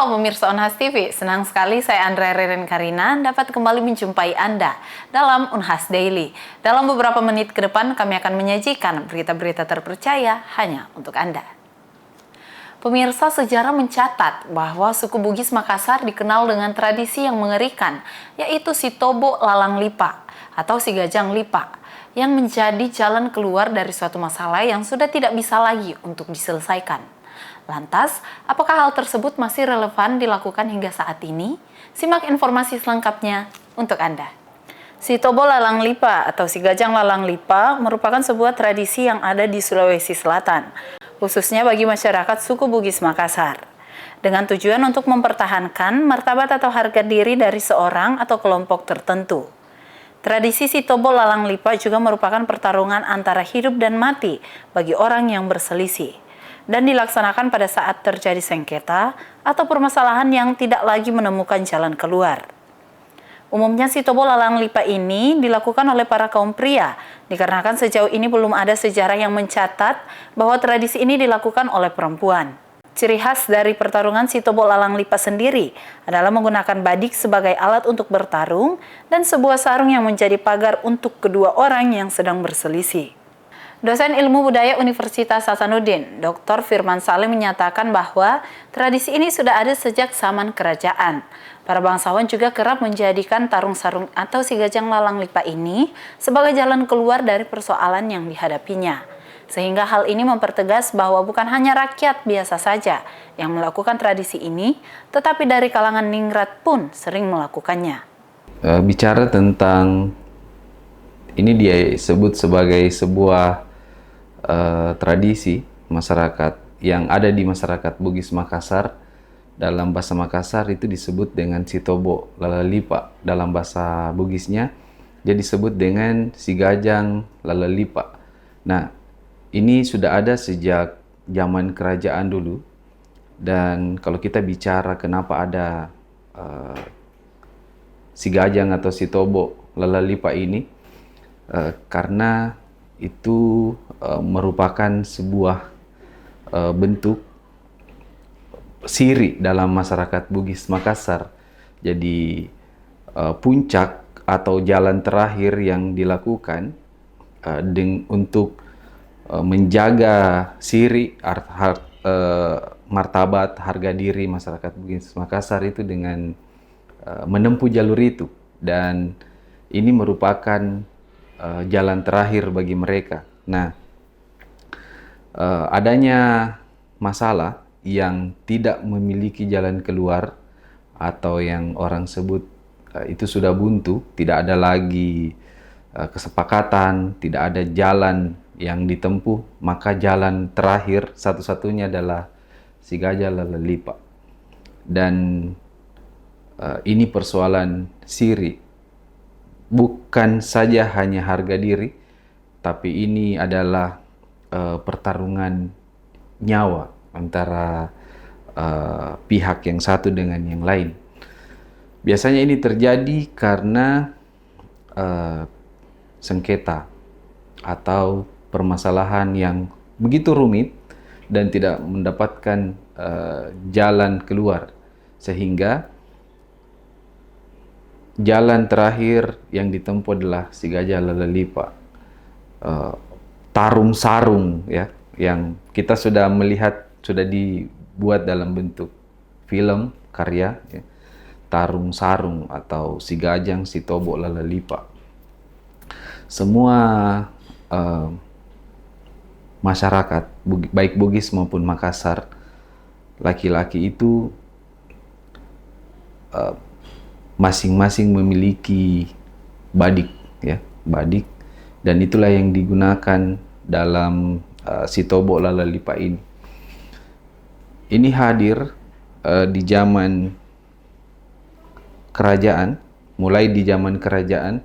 Halo pemirsa Unhas TV, senang sekali saya Andrea Reren Karina dapat kembali menjumpai Anda dalam Unhas Daily. Dalam beberapa menit ke depan kami akan menyajikan berita-berita terpercaya hanya untuk Anda. Pemirsa, sejarah mencatat bahwa suku Bugis Makassar dikenal dengan tradisi yang mengerikan, yaitu si Tobo Lalang Lipa atau si Gajang Lipa, yang menjadi jalan keluar dari suatu masalah yang sudah tidak bisa lagi untuk diselesaikan. Lantas, apakah hal tersebut masih relevan dilakukan hingga saat ini? Simak informasi selengkapnya untuk Anda. Si Tobo Lalang Lipa atau si Gajang Lalang Lipa merupakan sebuah tradisi yang ada di Sulawesi Selatan, khususnya bagi masyarakat suku Bugis Makassar, dengan tujuan untuk mempertahankan martabat atau harga diri dari seorang atau kelompok tertentu. Tradisi si Tobo Lalang Lipa juga merupakan pertarungan antara hidup dan mati bagi orang yang berselisih, dan dilaksanakan pada saat terjadi sengketa atau permasalahan yang tidak lagi menemukan jalan keluar. Umumnya si Tobo Lalang Lipa ini dilakukan oleh para kaum pria, dikarenakan sejauh ini belum ada sejarah yang mencatat bahwa tradisi ini dilakukan oleh perempuan. Ciri khas dari pertarungan si Tobo Lalang Lipa sendiri adalah menggunakan badik sebagai alat untuk bertarung dan sebuah sarung yang menjadi pagar untuk kedua orang yang sedang berselisih. Dosen Ilmu Budaya Universitas Hasanuddin, Dr. Firman Saleh menyatakan bahwa tradisi ini sudah ada sejak zaman kerajaan. Para bangsawan juga kerap menjadikan tarung sarung atau si Gajang Lalang Lipa ini sebagai jalan keluar dari persoalan yang dihadapinya. Sehingga hal ini mempertegas bahwa bukan hanya rakyat biasa saja yang melakukan tradisi ini, tetapi dari kalangan ningrat pun sering melakukannya. Bicara tentang ini dia sebut sebagai sebuah tradisi masyarakat yang ada di masyarakat Bugis Makassar. Dalam bahasa Makassar itu disebut dengan si Tobo Lalang Lipa. Dalam bahasa Bugisnya dia disebut dengan si Gajang Lalang Lipa. Nah, ini sudah ada sejak zaman kerajaan dulu. Dan kalau kita bicara kenapa ada si Gajang atau si Tobo Lalang Lipa ini, karena itu merupakan sebuah bentuk siri dalam masyarakat Bugis Makassar. Jadi puncak atau jalan terakhir yang dilakukan untuk menjaga siri martabat harga diri masyarakat Bugis Makassar itu dengan menempuh jalur itu, dan ini merupakan jalan terakhir bagi mereka. Nah, adanya masalah yang tidak memiliki jalan keluar atau yang orang sebut itu sudah buntu, tidak ada lagi kesepakatan, tidak ada jalan yang ditempuh, maka jalan terakhir satu-satunya adalah si Gajang Lalang Lipa. Dan ini persoalan siri, bukan saja hanya harga diri, tapi ini adalah pertarungan nyawa antara pihak yang satu dengan yang lain. Biasanya ini terjadi karena sengketa atau permasalahan yang begitu rumit dan tidak mendapatkan jalan keluar, sehingga jalan terakhir yang ditempuh adalah si Gajang Lalang Lipa. Tarung sarung ya, yang kita sudah melihat, sudah dibuat dalam bentuk film karya ya. Tarung sarung atau si Gajang si Tobo Lalang Lipa. Semua masyarakat baik Bugis maupun Makassar, laki-laki itu masing-masing memiliki badik ya, badik, dan itulah yang digunakan dalam si Tobo Lalang Lipa ini. Ini hadir di zaman kerajaan, mulai di zaman kerajaan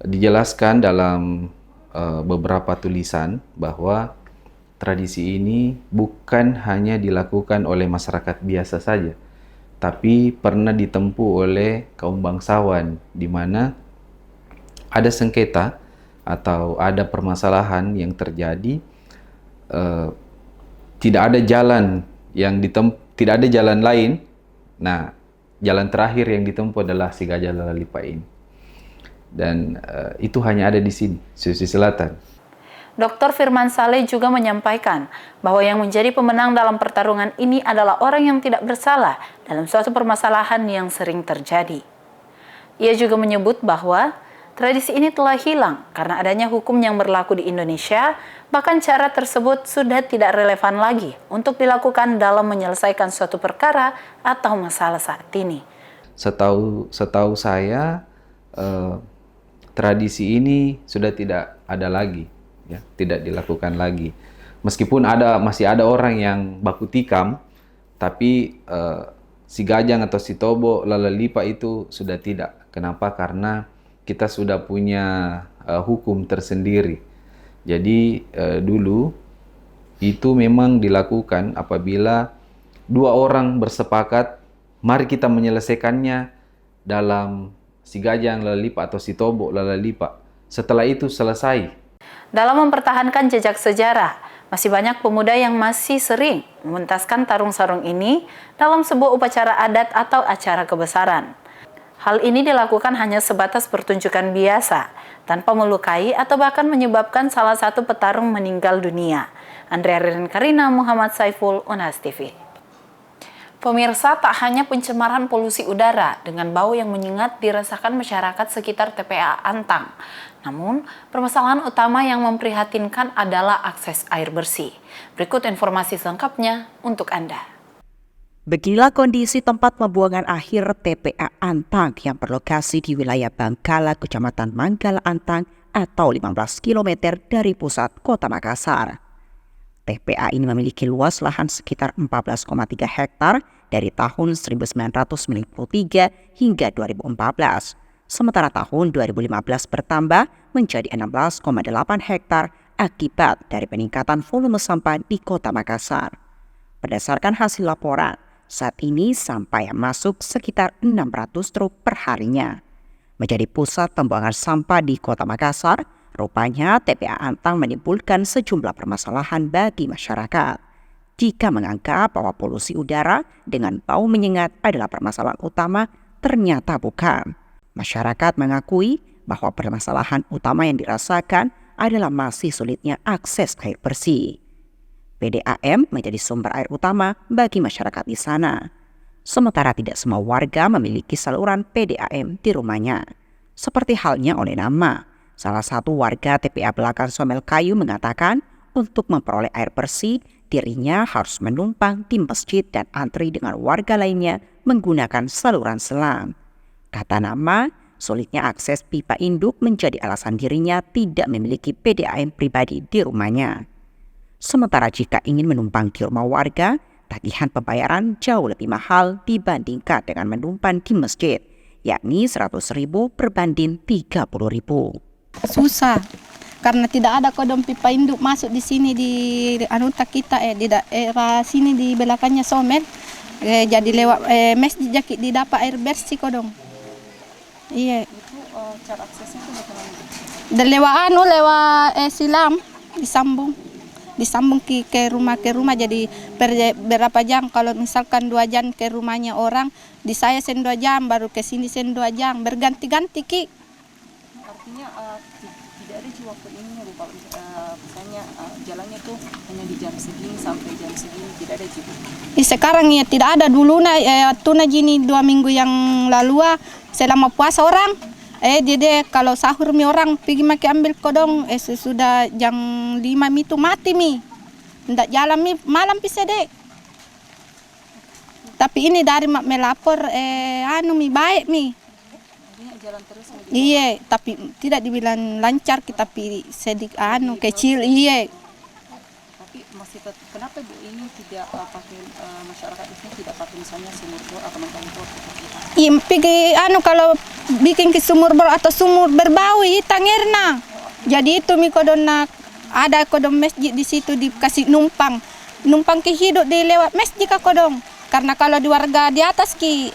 dijelaskan dalam beberapa tulisan bahwa tradisi ini bukan hanya dilakukan oleh masyarakat biasa saja, tapi pernah ditempuh oleh kaum bangsawan, di mana ada sengketa atau ada permasalahan yang terjadi, tidak ada jalan yang tidak ada jalan lain Nah, jalan terakhir yang ditempuh adalah si Gajah Lalalipa ini. Dan itu hanya ada di sini, Sulawesi Selatan. Dr. Firman Saleh juga menyampaikan bahwa yang menjadi pemenang dalam pertarungan ini adalah orang yang tidak bersalah dalam suatu permasalahan yang sering terjadi. Ia juga menyebut bahwa tradisi ini telah hilang karena adanya hukum yang berlaku di Indonesia, bahkan cara tersebut sudah tidak relevan lagi untuk dilakukan dalam menyelesaikan suatu perkara atau masalah saat ini. Setahu saya, tradisi ini sudah tidak ada lagi, ya, tidak dilakukan lagi. Meskipun masih ada orang yang baku tikam, tapi si Gajang atau si Tobo Lalalipa itu sudah tidak. Kenapa? Karena kita sudah punya hukum tersendiri. Jadi dulu itu memang dilakukan apabila dua orang bersepakat, mari kita menyelesaikannya dalam si Gajang Lalalipa atau si Tobo Lalalipa. Setelah itu selesai. Dalam mempertahankan jejak sejarah, masih banyak pemuda yang masih sering mementaskan tarung sarung ini dalam sebuah upacara adat atau acara kebesaran. Hal ini dilakukan hanya sebatas pertunjukan biasa, tanpa melukai atau bahkan menyebabkan salah satu petarung meninggal dunia. Andrea Ririn Karina, Muhammad Saiful, Unhas TV. Pemirsa, tak hanya pencemaran polusi udara dengan bau yang menyengat dirasakan masyarakat sekitar TPA Antang. Namun, permasalahan utama yang memprihatinkan adalah akses air bersih. Berikut informasi selengkapnya untuk Anda. Beginilah kondisi tempat pembuangan akhir TPA Antang yang berlokasi di wilayah Bangkala, Kecamatan Manggala Antang atau 15 km dari pusat kota Makassar. TPA ini memiliki luas lahan sekitar 14,3 hektar dari tahun 1993 hingga 2014. Sementara tahun 2015 bertambah menjadi 16,8 hektar akibat dari peningkatan volume sampah di kota Makassar. Berdasarkan hasil laporan, saat ini sampah yang masuk sekitar 600 truk per harinya. Menjadi pusat pembuangan sampah di kota Makassar, rupanya TPA Antang menimbulkan sejumlah permasalahan bagi masyarakat. Jika menganggap bahwa polusi udara dengan bau menyengat adalah permasalahan utama, ternyata bukan. Masyarakat mengakui bahwa permasalahan utama yang dirasakan adalah masih sulitnya akses air bersih. PDAM menjadi sumber air utama bagi masyarakat di sana. Sementara tidak semua warga memiliki saluran PDAM di rumahnya. Seperti halnya oleh nama, salah satu warga TPA Belakang Somel Kayu mengatakan untuk memperoleh air bersih, dirinya harus menumpang di masjid dan antri dengan warga lainnya menggunakan saluran selang. Kata nama, sulitnya akses pipa induk menjadi alasan dirinya tidak memiliki PDAM pribadi di rumahnya. Sementara jika ingin menumpang di rumah warga, tagihan pembayaran jauh lebih mahal dibandingkan dengan menumpang di masjid, yakni 100.000 berbanding 30.000. Susah, karena tidak ada kodam pipa induk masuk di sini di anuta kita di daerah sini di belakangnya Somel. Jadi lewat masjid jakit didapat air bersih kodong. Iya. Itu cara aksesnya itu bagaimana? Dan lewat silam disambung ke rumah jadi berapa jam. Kalau misalkan 2 jam ke rumahnya orang, di saya 2 jam, baru ke sini 2 jam, berganti-ganti ki. Artinya tidak ada waktu ini ya Bu, misalnya jalannya tuh hanya di jam segini sampai jam segini, tidak ada juga. Sekarang ya tidak ada. Dulu tuna gini 2 minggu yang lalu selama puasa orang dia kalau sahur mi orang pergi maki ambil kodong sudah jam 5 mi itu mati mi. Ndak jalan mi malam bisa dek. Tapi ini dari mak melapor mi baik mi. Jalan terus. Iya, tapi tidak dibilang lancar, tapi sedikit kecil, iya. Tapi masih kenapa Bu ini tidak pakai masyarakat di sini tidak pakai misalnya sumur bor atau menggali bor? Iya, pergi kalau bikin ke sumur bor atau sumur berbau tangirna. Jadi itu mi kodona ada kodong masjid di situ dikasih numpang ke hidup di lewat masjid ka kodong. Karena kalau di warga di atas ki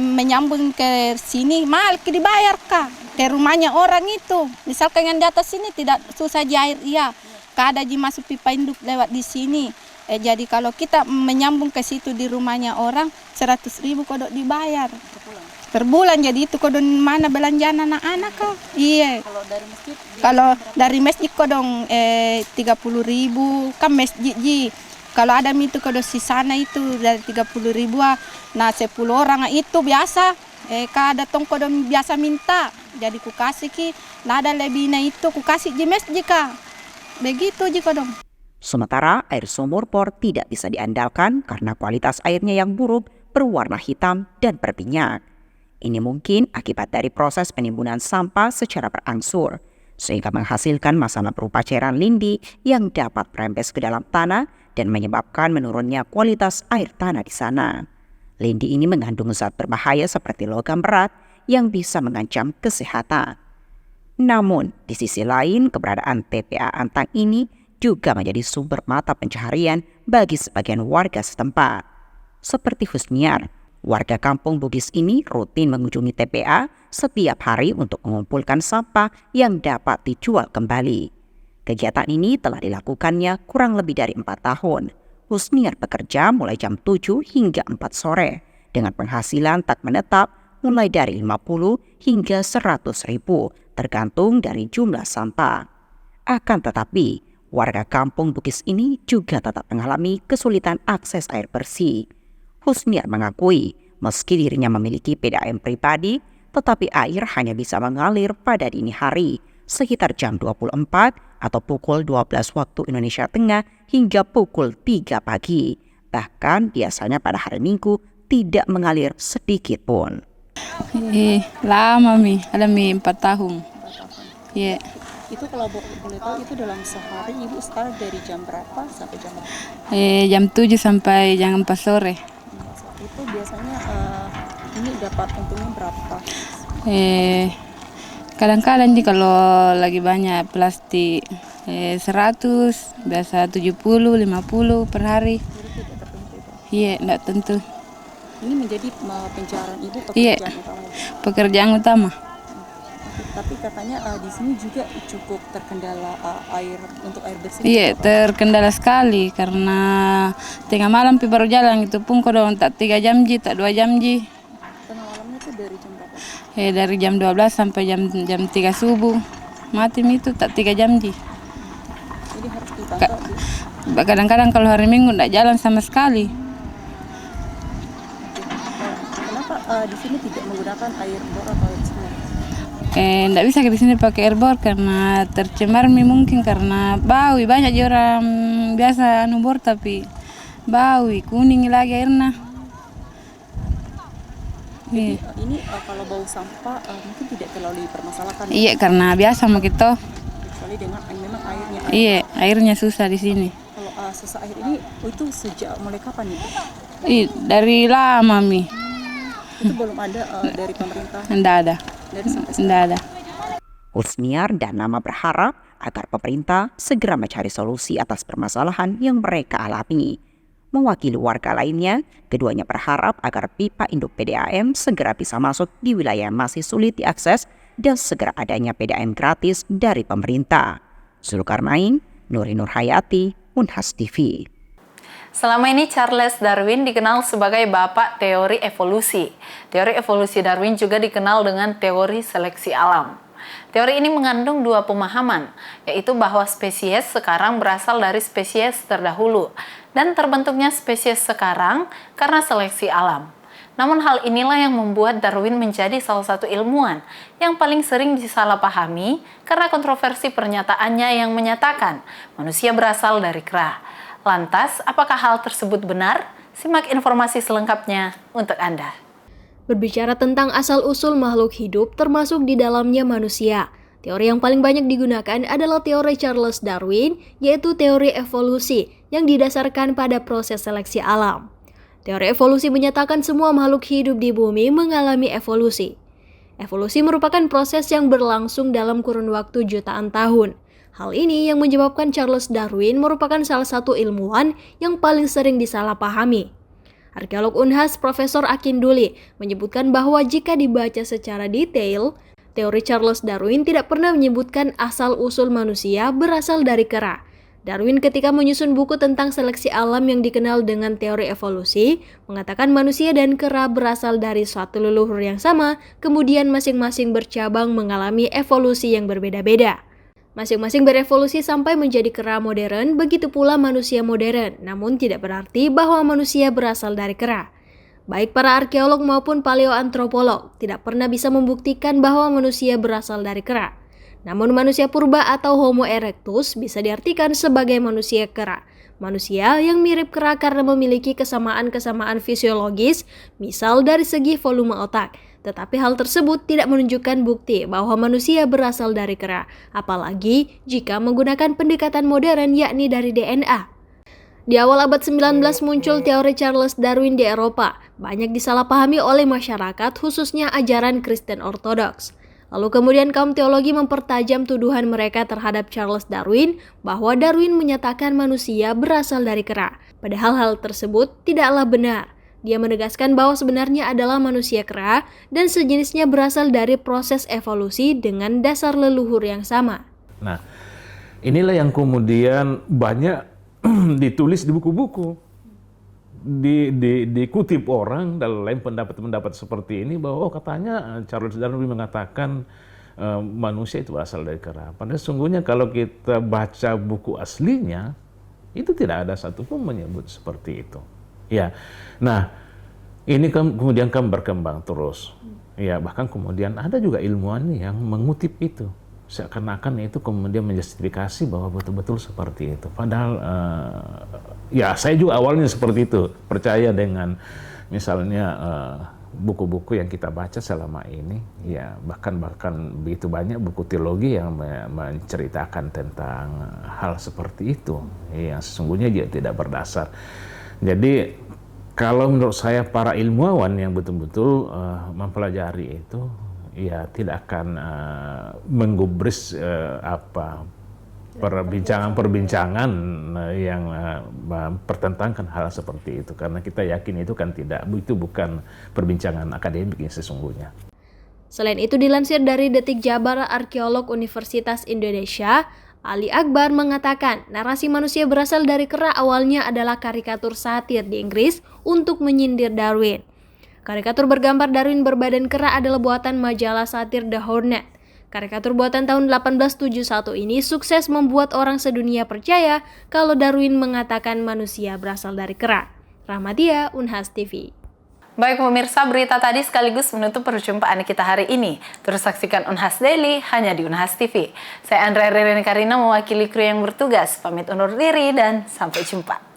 menyambung ke sini mahal dibayar kah ke rumahnya orang itu. Misalkan yang di atas sini tidak susah air, iya. Kada ji masuk pipa induk lewat di sini. Jadi kalau kita menyambung ke situ di rumahnya orang 100.000 kodok dibayar per bulan. Jadi itu kodok mana belanjaan anak-anak kah? Iya. Kalau dari masjid? Kalau dari masjid kodong 30.000 kan masjid ji. Kalau ada itu kodok sisana itu dari 30.000. Nah 10 orang itu biasa. Kada tong kodong biasa minta. Jadi ku kasih ki. Nah ada lebihnya itu ku kasih di masjid kah? Begitu ji kodong. Sementara air sumur POR tidak bisa diandalkan karena kualitas airnya yang buruk, berwarna hitam dan berminyak. Ini mungkin akibat dari proses penimbunan sampah secara berangsur, sehingga menghasilkan masalah berupa cairan lindi yang dapat merembes ke dalam tanah dan menyebabkan menurunnya kualitas air tanah di sana. Lindi ini mengandung zat berbahaya seperti logam berat yang bisa mengancam kesehatan. Namun, di sisi lain, keberadaan TPA Antang ini juga menjadi sumber mata pencaharian bagi sebagian warga setempat. Seperti Husniar, warga kampung Bugis ini rutin mengunjungi TPA setiap hari untuk mengumpulkan sampah yang dapat dijual kembali. Kegiatan ini telah dilakukannya kurang lebih dari 4 tahun. Husniar bekerja mulai jam 7 hingga 4 sore dengan penghasilan tak menetap mulai dari 50 hingga 100.000 tergantung dari jumlah sampah. Akan tetapi, warga kampung Bugis ini juga tetap mengalami kesulitan akses air bersih. Husniar mengakui meski dirinya memiliki PDAM pribadi, tetapi air hanya bisa mengalir pada dini hari, sekitar jam 24 atau pukul 12 waktu Indonesia Tengah hingga pukul 3 pagi. Bahkan biasanya pada hari Minggu tidak mengalir sedikit pun. Lama ada 4 tahun. Iya. Itu kalau boleh tahu itu dalam sehari Ibu start dari jam berapa sampai jam berapa? Jam 7 sampai jam 4 sore. Itu biasanya ini dapat untungnya berapa? Kadang-kadang sih kalau lagi banyak plastik 100, biasa 70, 50 per hari. Jadi tidak tertentu itu. Iya, enggak tentu. Ini menjadi pencarian Ibu Iya, pekerjaan utama. pekerjaan utama. Tapi katanya di sini juga cukup terkendala air untuk air bersih. Iya, terkendala sekali karena tengah malam baru jalan itu pun kodong tak 3 jam ji, tak 2 jam ji. Tengah malamnya itu dari jam berapa? Dari jam 12 sampai jam 3 subuh. Mati itu tak 3 jam ji. Jadi harus dipantau. Kadang-kadang kalau hari Minggu enggak jalan sama sekali. Kenapa di sini tidak menggunakan air bor atau air sumur? Nggak bisa di sini pakai air bor karena tercemar mungkin karena bau. Banyak orang biasa bor tapi bau kuning lagi airnya. Jadi, ini kalau bau sampah mungkin tidak terlalu dipermasalahkan. Iya, karena biasa mau kita. Kecuali dengan memang airnya. Iya, airnya susah di sini. Kalau susah air ini itu sejak mulai kapan itu? Dari lama Itu belum ada dari pemerintah. Nggak ada. Dari sampai sekarang. Nggak ada. Husniar dan Nama berharap agar pemerintah segera mencari solusi atas permasalahan yang mereka alami. Mewakili warga lainnya, keduanya berharap agar pipa induk PDAM segera bisa masuk di wilayah yang masih sulit diakses dan segera adanya PDAM gratis dari pemerintah. Zulkarnain, Nuri Nurhayati, Unhas TV. Selama ini Charles Darwin dikenal sebagai bapak teori evolusi. Teori evolusi Darwin juga dikenal dengan teori seleksi alam. Teori ini mengandung 2 pemahaman, yaitu bahwa spesies sekarang berasal dari spesies terdahulu dan terbentuknya spesies sekarang karena seleksi alam. Namun hal inilah yang membuat Darwin menjadi salah satu ilmuwan yang paling sering disalahpahami karena kontroversi pernyataannya yang menyatakan manusia berasal dari kera. Lantas, apakah hal tersebut benar? Simak informasi selengkapnya untuk Anda. Berbicara tentang asal-usul makhluk hidup termasuk di dalamnya manusia, teori yang paling banyak digunakan adalah teori Charles Darwin, yaitu teori evolusi yang didasarkan pada proses seleksi alam. Teori evolusi menyatakan semua makhluk hidup di bumi mengalami evolusi. Evolusi merupakan proses yang berlangsung dalam kurun waktu jutaan tahun. Hal ini yang menyebabkan Charles Darwin merupakan salah satu ilmuwan yang paling sering disalahpahami. Arkeolog Unhas Profesor Akin Duli menyebutkan bahwa jika dibaca secara detail, teori Charles Darwin tidak pernah menyebutkan asal-usul manusia berasal dari kera. Darwin ketika menyusun buku tentang seleksi alam yang dikenal dengan teori evolusi, mengatakan manusia dan kera berasal dari suatu leluhur yang sama, kemudian masing-masing bercabang mengalami evolusi yang berbeda-beda. Masing-masing berevolusi sampai menjadi kera modern, begitu pula manusia modern, namun tidak berarti bahwa manusia berasal dari kera. Baik para arkeolog maupun paleoantropolog tidak pernah bisa membuktikan bahwa manusia berasal dari kera. Namun manusia purba atau Homo erectus bisa diartikan sebagai manusia kera. Manusia yang mirip kera karena memiliki kesamaan-kesamaan fisiologis, misal dari segi volume otak. Tetapi hal tersebut tidak menunjukkan bukti bahwa manusia berasal dari kera, apalagi jika menggunakan pendekatan modern yakni dari DNA. Di awal abad 19 muncul teori Charles Darwin di Eropa, banyak disalahpahami oleh masyarakat khususnya ajaran Kristen Ortodoks. Lalu kemudian kaum teologi mempertajam tuduhan mereka terhadap Charles Darwin bahwa Darwin menyatakan manusia berasal dari kera. Padahal hal tersebut tidaklah benar. Dia menegaskan bahwa sebenarnya adalah manusia kera dan sejenisnya berasal dari proses evolusi dengan dasar leluhur yang sama. Nah, inilah yang kemudian banyak ditulis di buku-buku. Dikutip orang dalam pendapat-pendapat seperti ini bahwa katanya Charles Darwin mengatakan manusia itu berasal dari kera. Padahal sesungguhnya kalau kita baca buku aslinya itu tidak ada satupun menyebut seperti itu. Ya, nah ini kemudian kan berkembang terus. Ya, bahkan kemudian ada juga ilmuwan yang mengutip itu. Seakan-akan itu kemudian menjustifikasi bahwa betul-betul seperti itu. Padahal ya saya juga awalnya seperti itu, percaya dengan misalnya buku-buku yang kita baca selama ini, ya bahkan begitu banyak buku teologi yang menceritakan tentang hal seperti itu, yang sesungguhnya dia tidak berdasar. Jadi kalau menurut saya para ilmuwan yang betul-betul mempelajari itu, ya tidak akan menggubris perbincangan yang mempertentangkan hal seperti itu, karena kita yakin itu kan itu bukan perbincangan akademik yang sesungguhnya. Selain itu dilansir dari Detik Jabar, arkeolog Universitas Indonesia Ali Akbar mengatakan narasi manusia berasal dari kera awalnya adalah karikatur satir di Inggris untuk menyindir Darwin. Karikatur bergambar Darwin berbadan kera adalah buatan majalah satir The Hornet. Karikatur buatan tahun 1871 ini sukses membuat orang sedunia percaya kalau Darwin mengatakan manusia berasal dari kera. Rahmatia, Unhas TV. Baik pemirsa, berita tadi sekaligus menutup perjumpaan kita hari ini. Terus saksikan Unhas Daily hanya di Unhas TV. Saya Andrea Ririn Karina mewakili kru yang bertugas. Pamit undur diri dan sampai jumpa.